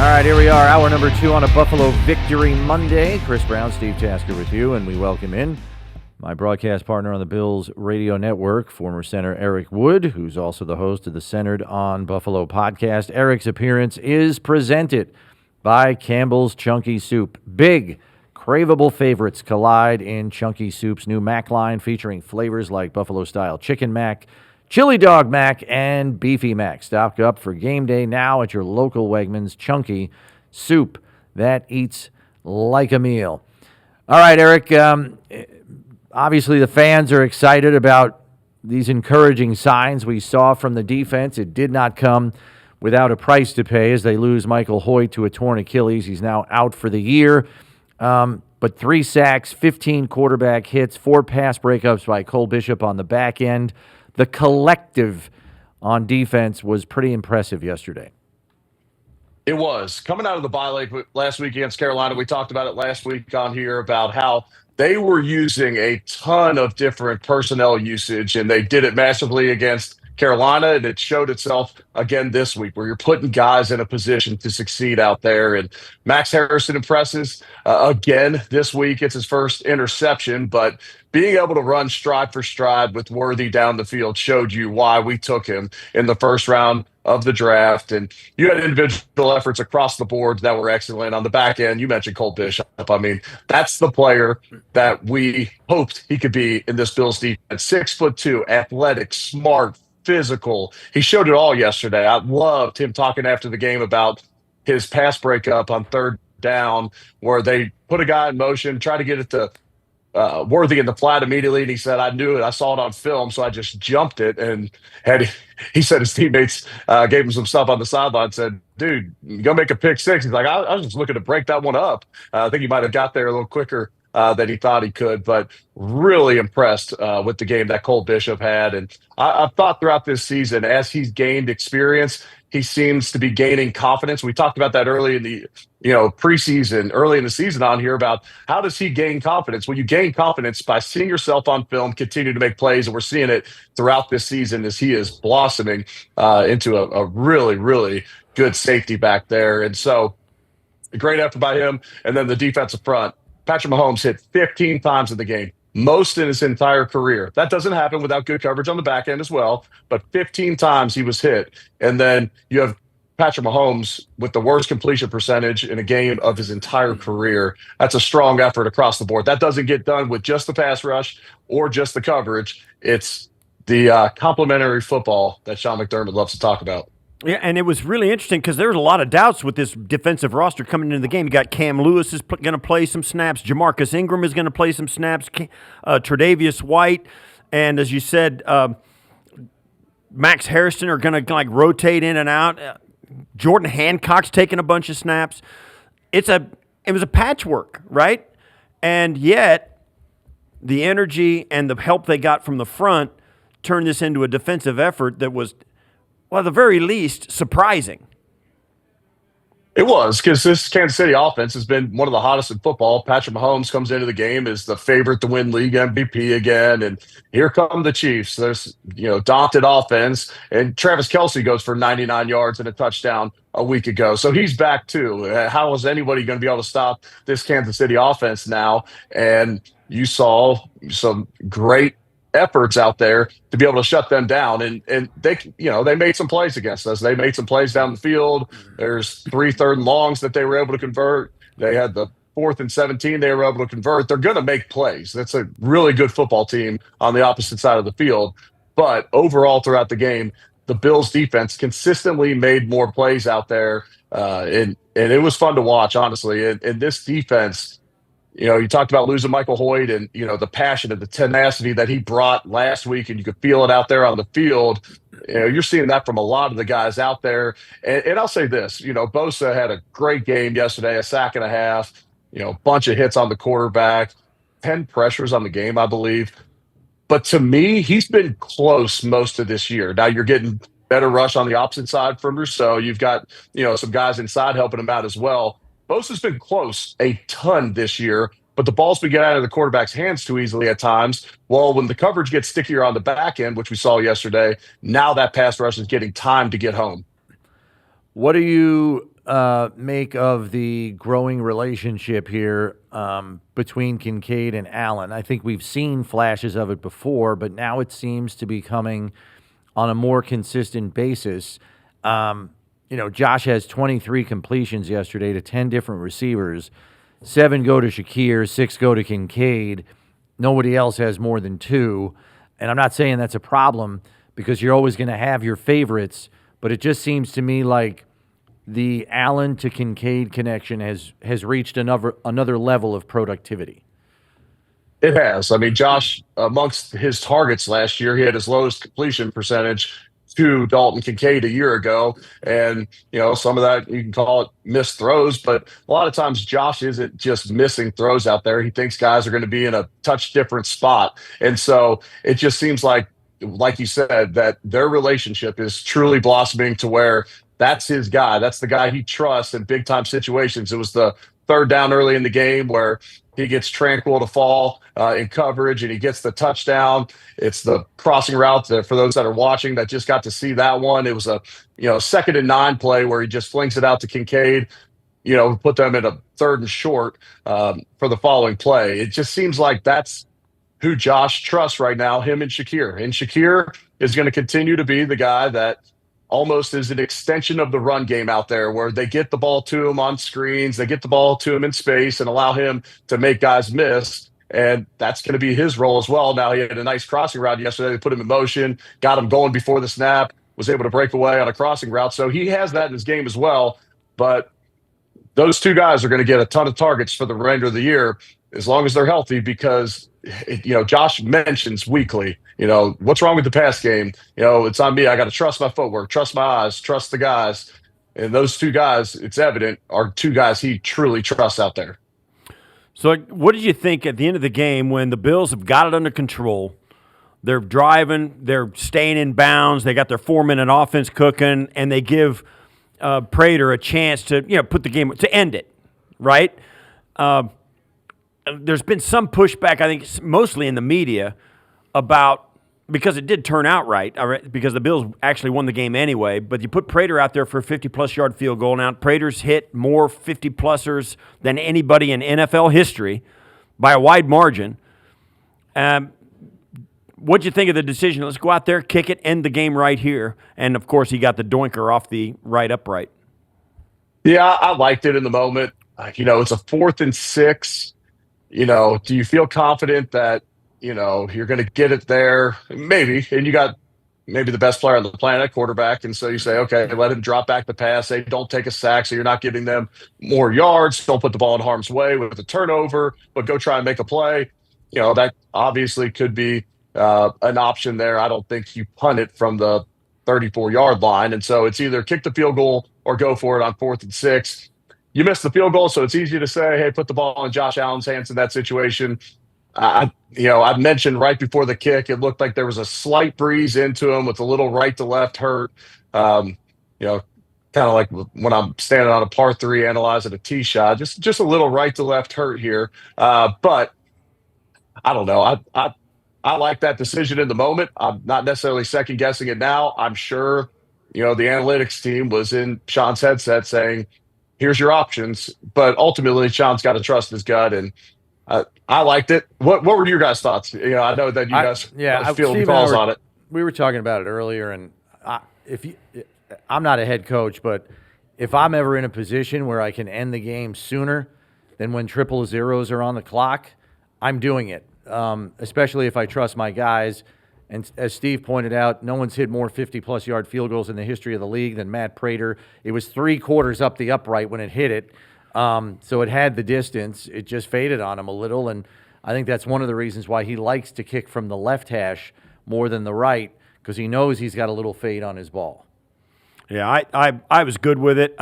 right, here we are, hour number 2 on a Buffalo Victory Monday. Chris Brown, Steve Tasker with you, and we welcome in my broadcast partner on the Bills radio network, former center Eric Wood, who's also the host of the Centered on Buffalo podcast. Eric's appearance is presented by Campbell's Chunky Soup. Big, craveable favorites collide in Chunky Soup's new Mac line, featuring flavors like Buffalo-style chicken mac, Chili Dog Mac, and Beefy Mac. Stock up for game day now at your local Wegmans. Chunky Soup that eats like a meal. All right, Eric, obviously the fans are excited about these encouraging signs we saw from the defense. It did not come without a price to pay as they lose Michael Hoyt to a torn Achilles. He's now out for the year. But 3 sacks, 15 quarterback hits, 4 pass breakups by Cole Bishop on the back end. The collective on defense was pretty impressive yesterday. It was. Coming out of the bye last week against Carolina, we talked about it last week on here about how they were using a ton of different personnel usage, and they did it massively against Carolina, and it showed itself again this week where you're putting guys in a position to succeed out there. And Max Harrison impresses again this week. It's his first interception, but being able to run stride for stride with Worthy down the field showed you why we took him in the first round of the draft. And you had individual efforts across the board that were excellent. On the back end, you mentioned Cole Bishop. I mean, that's the player that we hoped he could be in this Bills defense. 6'2", athletic, smart, physical. He showed it all yesterday. I loved him talking after the game about his pass breakup on third down where they put a guy in motion, try to get it to Worthy in the flat immediately, and he said, "I knew it. I saw it on film, so I just jumped it." And he said his teammates gave him some stuff on the sideline, said, "Dude, you gonna make a pick six?" He's like, I was just looking to break that one up. I think he might have got there a little quicker than he thought he could, but really impressed with the game that Cole Bishop had. And I've thought throughout this season, as he's gained experience, he seems to be gaining confidence. We talked about that early in the preseason, early in the season on here about how does he gain confidence? Well, you gain confidence by seeing yourself on film, continue to make plays, and we're seeing it throughout this season as he is blossoming into a really, really good safety back there. And so a great effort by him. And then the defensive front. Patrick Mahomes hit 15 times in the game, most in his entire career. That doesn't happen without good coverage on the back end as well, but 15 times he was hit. And then you have Patrick Mahomes with the worst completion percentage in a game of his entire career. That's a strong effort across the board. That doesn't get done with just the pass rush or just the coverage. It's the complementary football that Sean McDermott loves to talk about. Yeah, and it was really interesting because there was a lot of doubts with this defensive roster coming into the game. You got Cam Lewis is going to play some snaps. Jamarcus Ingram is going to play some snaps. Tre'Davious White, and as you said, Max Harrison are going to rotate in and out. Jordan Hancock's taking a bunch of snaps. It was a patchwork, right? And yet, the energy and the help they got from the front turned this into a defensive effort that was, well, at the very least, surprising. It was, because this Kansas City offense has been one of the hottest in football. Patrick Mahomes comes into the game as the favorite to win league MVP again, and here come the Chiefs. There's daunted offense, and Travis Kelce goes for 99 yards and a touchdown a week ago, so he's back too. How is anybody going to be able to stop this Kansas City offense now? And you saw some great efforts out there to be able to shut them down, and they made some plays against us. They made some plays down the field. There's 3 third and longs that they were able to convert. They had the 4th and 17 they were able to convert. They're going to make plays. That's a really good football team on the opposite side of the field. But overall throughout the game, the Bills defense consistently made more plays out there, and it was fun to watch, honestly. And this defense, you talked about losing Michael Hoyt and, the passion and the tenacity that he brought last week, and you could feel it out there on the field. You're seeing that from a lot of the guys out there. And I'll say this, Bosa had a great game yesterday, a sack and a half, bunch of hits on the quarterback, 10 pressures on the game, I believe. But to me, he's been close most of this year. Now you're getting better rush on the opposite side from Rousseau. You've got, some guys inside helping him out as well. Bosa's been close a ton this year, but the ball's been getting out of the quarterback's hands too easily at times. Well, when the coverage gets stickier on the back end, which we saw yesterday, now that pass rush is getting time to get home. What are you make of the growing relationship here between Kincaid and Allen? I think we've seen flashes of it before, but now it seems to be coming on a more consistent basis. Josh has 23 completions yesterday to 10 different receivers. 7 go to Shakir, 6 go to Kincaid. Nobody else has more than 2. And I'm not saying that's a problem because you're always going to have your favorites, but it just seems to me like the Allen to Kincaid connection has reached another level of productivity. It has. I mean, Josh, amongst his targets last year, he had his lowest completion percentage to Dalton Kincaid a year ago. And, some of that you can call it missed throws, but a lot of times Josh isn't just missing throws out there. He thinks guys are going to be in a touch different spot. And so it just seems like you said, that their relationship is truly blossoming to where that's his guy. That's the guy he trusts in big time situations. It was the third down early in the game where he gets tranquil to fall in coverage and he gets the touchdown. It's the crossing route for those that are watching that just got to see that one. It was a 2nd and 9 play where he just flings it out to Kincaid, put them in a 3rd and short for the following play. It just seems like that's who Josh trusts right now, him and Shakir. And Shakir is going to continue to be the guy that almost is an extension of the run game out there where they get the ball to him on screens, they get the ball to him in space and allow him to make guys miss. And that's going to be his role as well. Now, he had a nice crossing route yesterday. They put him in motion, got him going before the snap, was able to break away on a crossing route. So he has that in his game as well. But those two guys are going to get a ton of targets for the remainder of the year as long as they're healthy because, Josh mentions weekly, what's wrong with the pass game? It's on me. I got to trust my footwork, trust my eyes, trust the guys. And those two guys, it's evident, are two guys he truly trusts out there. So what did you think at the end of the game when the Bills have got it under control? They're driving, they're staying in bounds, they got their 4-minute offense cooking, and they give Prater a chance to put the game to end it, right? There's been some pushback, I think, mostly in the media about because it did turn out right, because the Bills actually won the game anyway, but you put Prater out there for a 50-plus yard field goal. Now, Prater's hit more 50-plussers than anybody in NFL history by a wide margin. What'd you think of the decision? Let's go out there, kick it, end the game right here. And, of course, he got the doinker off the right upright. Yeah, I liked it in the moment. It's a 4th and 6. Do you feel confident that, you're going to get it there? Maybe. And you got maybe the best player on the planet, quarterback. And so you say, okay, let him drop back the pass. They don't take a sack, so you're not giving them more yards. Don't put the ball in harm's way with a turnover, but go try and make a play. That obviously could be an option there. I don't think you punt it from the 34-yard line. And so it's either kick the field goal or go for it on 4th and 6. You missed the field goal, so it's easy to say, hey, put the ball in Josh Allen's hands in that situation. I mentioned right before the kick, it looked like there was a slight breeze into him with a little right to left hurt. Kind of like when I'm standing on a par 3 analyzing a tee shot, just a little right to left hurt here. But I don't know. I like that decision in the moment. I'm not necessarily second guessing it now. I'm sure, the analytics team was in Sean's headset saying, here's your options. But ultimately, Sean's got to trust his gut, and I liked it. What were your guys' thoughts? I know that you guys feel the calls on it. We were talking about it earlier, and I'm not a head coach, but if I'm ever in a position where I can end the game sooner than when 000s are on the clock, I'm doing it, especially if I trust my guys. And as Steve pointed out, no one's hit more 50-plus yard field goals in the history of the league than Matt Prater. It was 3/4 up the upright when it hit it. So it had the distance. It just faded on him a little, and I think that's one of the reasons why he likes to kick from the left hash more than the right, because he knows he's got a little fade on his ball. Yeah, I was good with it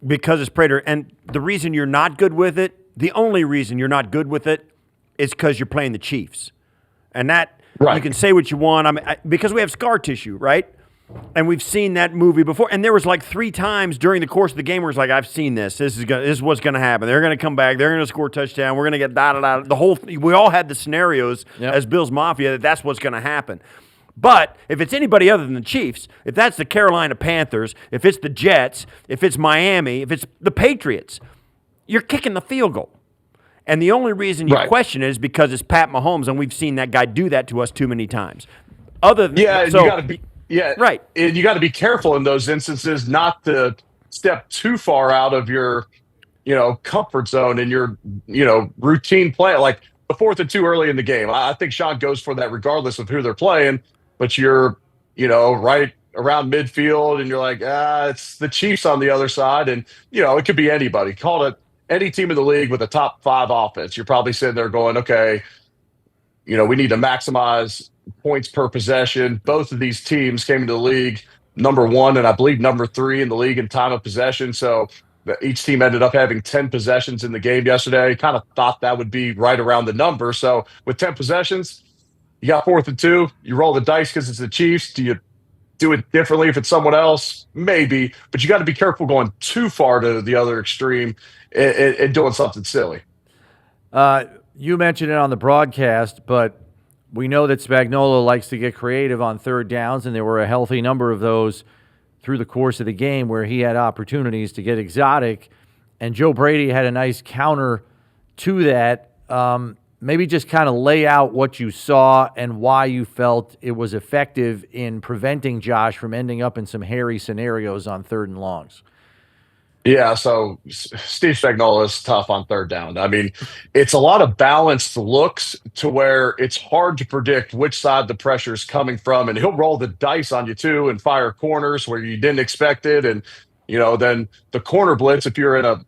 because it's Prater. And the reason you're not good with it, the only reason you're not good with it is because you're playing the Chiefs. And that, right. You can say what you want. Because we have scar tissue, right? And we've seen that movie before. And there was like 3 times during the course of the game where it's like, I've seen this. This is what's going to happen. They're going to come back. They're going to score a touchdown. We're going to get da-da-da. We all had the scenarios as Bills Mafia that's what's going to happen. But if it's anybody other than the Chiefs, if that's the Carolina Panthers, if it's the Jets, if it's Miami, if it's the Patriots, you're kicking the field goal. And the only reason you question it is because it's Pat Mahomes, and we've seen that guy do that to us too many times. Other than you got to be right. And you got to be careful in those instances not to step too far out of your comfort zone and your routine play. Like the 4th and 2 early in the game, I think Sean goes for that regardless of who they're playing. But you're right around midfield, and you're like, it's the Chiefs on the other side, and it could be anybody. Call it any team in the league with a top 5 offense. You're probably sitting there going, okay, we need to maximize points per possession. Both of these teams came into the league number 1 and I believe number 3 in the league in time of possession. So each team ended up having 10 possessions in the game yesterday. Kind of thought that would be right around the number. So with 10 possessions, you got 4th and 2. You roll the dice because it's the Chiefs. Do you do it differently if it's someone else? Maybe. But you got to be careful going too far to the other extreme and doing something silly. You mentioned it on the broadcast, but we know that Spagnuolo likes to get creative on 3rd downs, and there were a healthy number of those through the course of the game where he had opportunities to get exotic, and Joe Brady had a nice counter to that. Maybe just kind of lay out what you saw and why you felt it was effective in preventing Josh from ending up in some hairy scenarios on 3rd and longs. Yeah, so Steve Spagnuolo is tough on 3rd down. I mean, it's a lot of balanced looks to where it's hard to predict which side the pressure is coming from, and he'll roll the dice on you too and fire corners where you didn't expect it, and then the corner blitz. If you're in a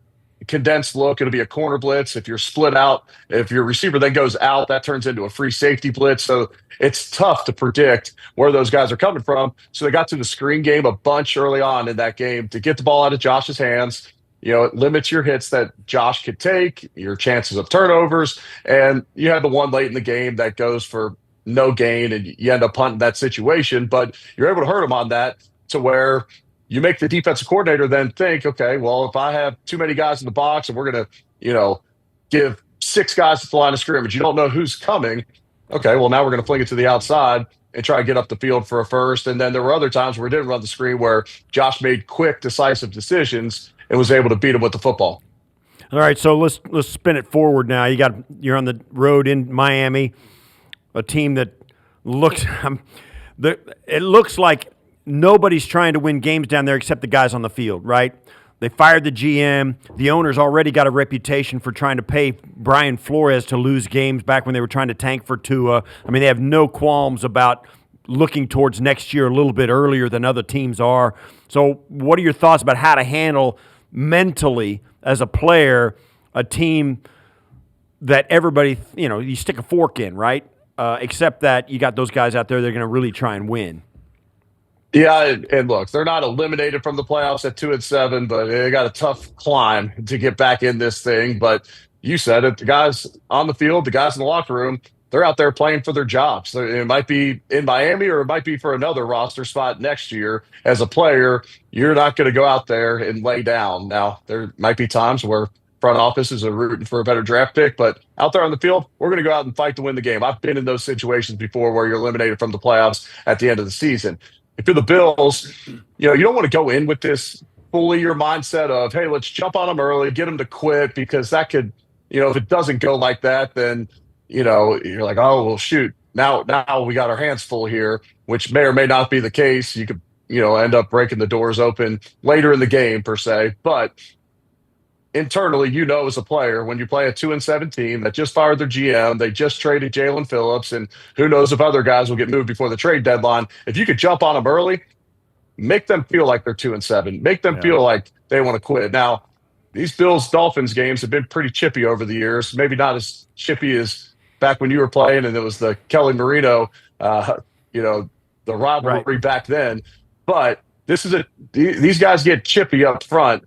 condensed look, it'll be a corner blitz. If you're split out, if your receiver then goes out, that turns into a free safety blitz. So it's tough to predict where those guys are coming from. So they got to the screen game a bunch early on in that game to get the ball out of Josh's hands. It limits your hits that Josh could take, your chances of turnovers, and you had the one late in the game that goes for no gain, and you end up punting that situation. But you're able to hurt him on that to where you make the defensive coordinator then think, okay, well, if I have too many guys in the box and we're going to, give 6 guys at the line of scrimmage, you don't know who's coming. Okay, well, now we're going to fling it to the outside and try to get up the field for a first. And then there were other times where we didn't run the screen where Josh made quick, decisive decisions and was able to beat him with the football. All right, so let's spin it forward now. You're on the road in Miami, a team that looks it looks like nobody's trying to win games down there except the guys on the field, right? They fired the GM. The owner's already got a reputation for trying to pay Brian Flores to lose games back when they were trying to tank for Tua. I mean, they have no qualms about looking towards next year a little bit earlier than other teams are. So what are your thoughts about how to handle mentally as a player a team that everybody, you stick a fork in, right? Except that you got those guys out there that are going to really try and win. Yeah, and look, they're not eliminated from the playoffs at 2-7, but they got a tough climb to get back in this thing. But you said it, the guys on the field, the guys in the locker room, they're out there playing for their jobs. So it might be in Miami or it might be for another roster spot next year. As a player, you're not going to go out there and lay down. Now, there might be times where front offices are rooting for a better draft pick, but out there on the field, we're going to go out and fight to win the game. I've been in those situations before where you're eliminated from the playoffs at the end of the season. If you're the Bills, you don't want to go in with this fully your mindset of, hey, let's jump on them early, get them to quit, because that could, if it doesn't go like that, then, you're like, oh, well, shoot, now we got our hands full here, which may or may not be the case. You could, end up breaking the doors open later in the game per se. But internally, as a player, when you play a 2-7 team that just fired their GM, they just traded Jalen Phillips, and who knows if other guys will get moved before the trade deadline. If you could jump on them early, make them feel like they're 2-7, make them feel like they want to quit. Now, these Bills-Dolphins games have been pretty chippy over the years. Maybe not as chippy as back when you were playing, and it was the Kelly Marino, the rivalry back then. But these guys get chippy up front.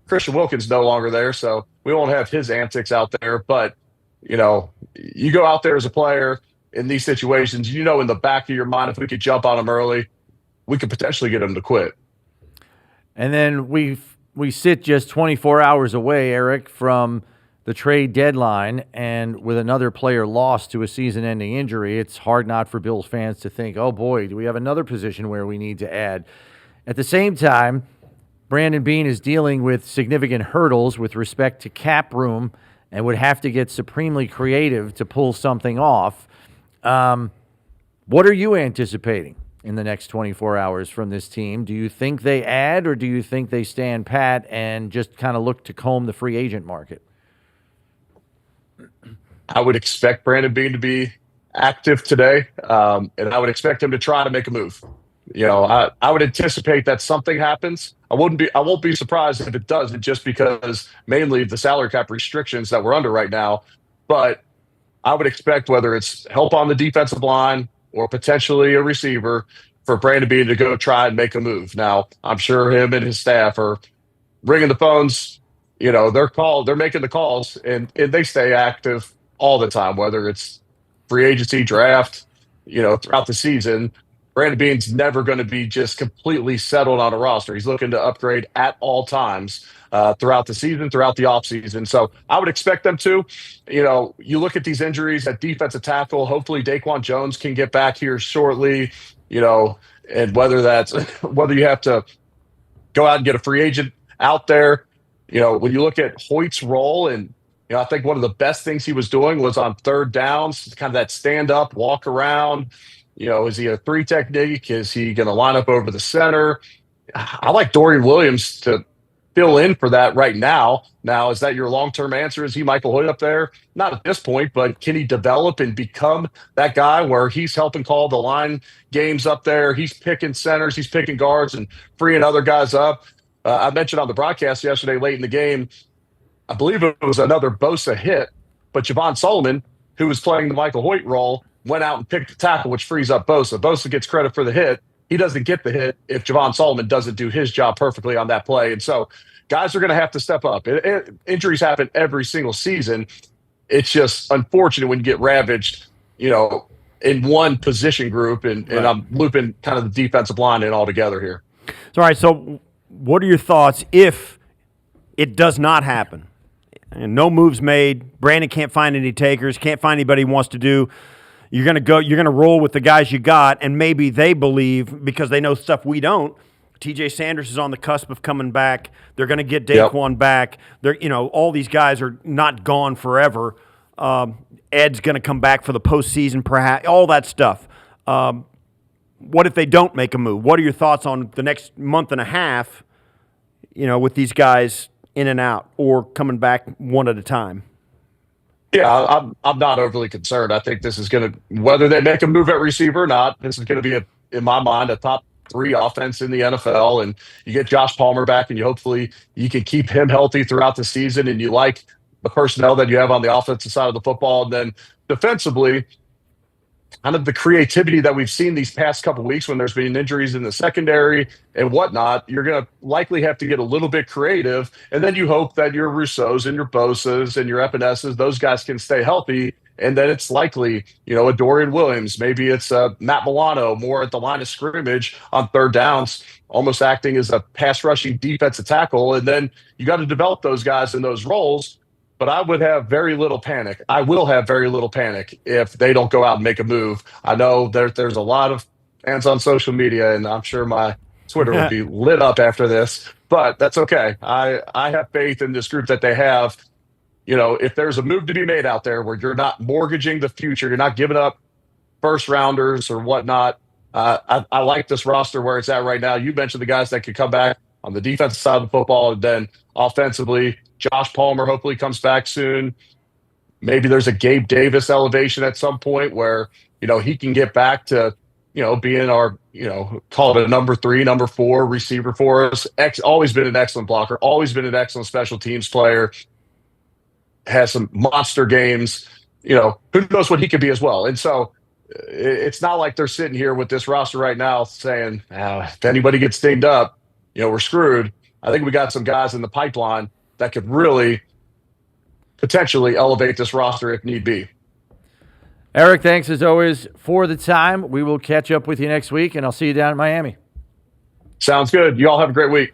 Christian Wilkins no longer there, so we won't have his antics out there. But, you go out there as a player in these situations, in the back of your mind, if we could jump on them early, we could potentially get them to quit. And then we sit just 24 hours away, Eric, from the trade deadline, and with another player lost to a season-ending injury, it's hard not for Bills fans to think, oh boy, do we have another position where we need to add? At the same time, Brandon Beane is dealing with significant hurdles with respect to cap room and would have to get supremely creative to pull something off. What are you anticipating in the next 24 hours from this team? Do you think they add, or do you think they stand pat and just kind of look to comb the free agent market? I would expect Brandon Beane to be active today, and I would expect him to try to make a move. I would anticipate that something happens. I won't be surprised if it doesn't, just because mainly the salary cap restrictions that we're under right now. But I would expect, whether it's help on the defensive line or potentially a receiver, for Brandon Beane to go try and make a move. Now, I'm sure him and his staff are ringing the phones. They're making the calls, and they stay active all the time, whether it's free agency, draft, throughout the season. Brandon Beane's never going to be just completely settled on a roster. He's looking to upgrade at all times throughout the season, throughout the offseason. So I would expect them to. You look at these injuries at defensive tackle. Hopefully Daquan Jones can get back here shortly, and whether you have to go out and get a free agent out there. When you look at Hoyt's role, and I think one of the best things he was doing was on third downs, kind of that stand up, walk around. Is he a 3 technique? Is he going to line up over the center? I like Dorian Williams to fill in for that right now. Now, is that your long-term answer? Is he Michael Hoyt up there? Not at this point, but can he develop and become that guy where he's helping call the line games up there? He's picking centers, he's picking guards, and freeing other guys up. I mentioned on the broadcast yesterday, late in the game, I believe it was another Bosa hit, but Javon Solomon, who was playing the Michael Hoyt role, went out and picked the tackle, which frees up Bosa. Bosa gets credit for the hit. He doesn't get the hit if Javon Solomon doesn't do his job perfectly on that play. And so guys are going to have to step up. Injuries happen every single season. It's just unfortunate when you get ravaged, in one position group, and I'm looping kind of the defensive line in all together here. All right, so what are your thoughts if it does not happen? And no moves made. Brandon can't find any takers, can't find anybody he wants to do. You're going to roll with the guys you got, and maybe they believe, because they know stuff we don't. TJ Sanders is on the cusp of coming back. They're going to get Daquan back. They're, all these guys are not gone forever. Ed's going to come back for the postseason, perhaps, all that stuff. What if they don't make a move? What are your thoughts on the next month and a half, with these guys in and out or coming back one at a time? Yeah, I'm not overly concerned. I think this is going to, whether they make a move at receiver or not, this is going to be, in my mind, a top 3 offense in the NFL. And you get Josh Palmer back, and hopefully you can keep him healthy throughout the season. And you like the personnel that you have on the offensive side of the football. And then defensively, kind of the creativity that we've seen these past couple of weeks when there's been injuries in the secondary and whatnot, you're going to likely have to get a little bit creative. And then you hope that your Rousseaus and your Bosas and your Epinesses, those guys can stay healthy. And then it's likely, a Dorian Williams, maybe it's Matt Milano more at the line of scrimmage on third downs, almost acting as a pass rushing defensive tackle. And then you got to develop those guys in those roles. But I would have very little panic. I will have very little panic if they don't go out and make a move. I know there's a lot of fans on social media, and I'm sure my Twitter would be lit up after this, but that's okay. I have faith in this group that they have. If there's a move to be made out there where you're not mortgaging the future, you're not giving up first rounders or whatnot. I like this roster where it's at right now. You mentioned the guys that could come back on the defensive side of the football, and then offensively, Josh Palmer hopefully comes back soon. Maybe there's a Gabe Davis elevation at some point where, he can get back to, being our, call it a number 3, number 4 receiver for us. Always been an excellent blocker, always been an excellent special teams player, has some monster games. Who knows what he could be as well. And so it's not like they're sitting here with this roster right now saying, if anybody gets dinged up, we're screwed. I think we got some guys in the pipeline that could really potentially elevate this roster if need be. Eric, thanks as always for the time. We will catch up with you next week, and I'll see you down in Miami. Sounds good. You all have a great week.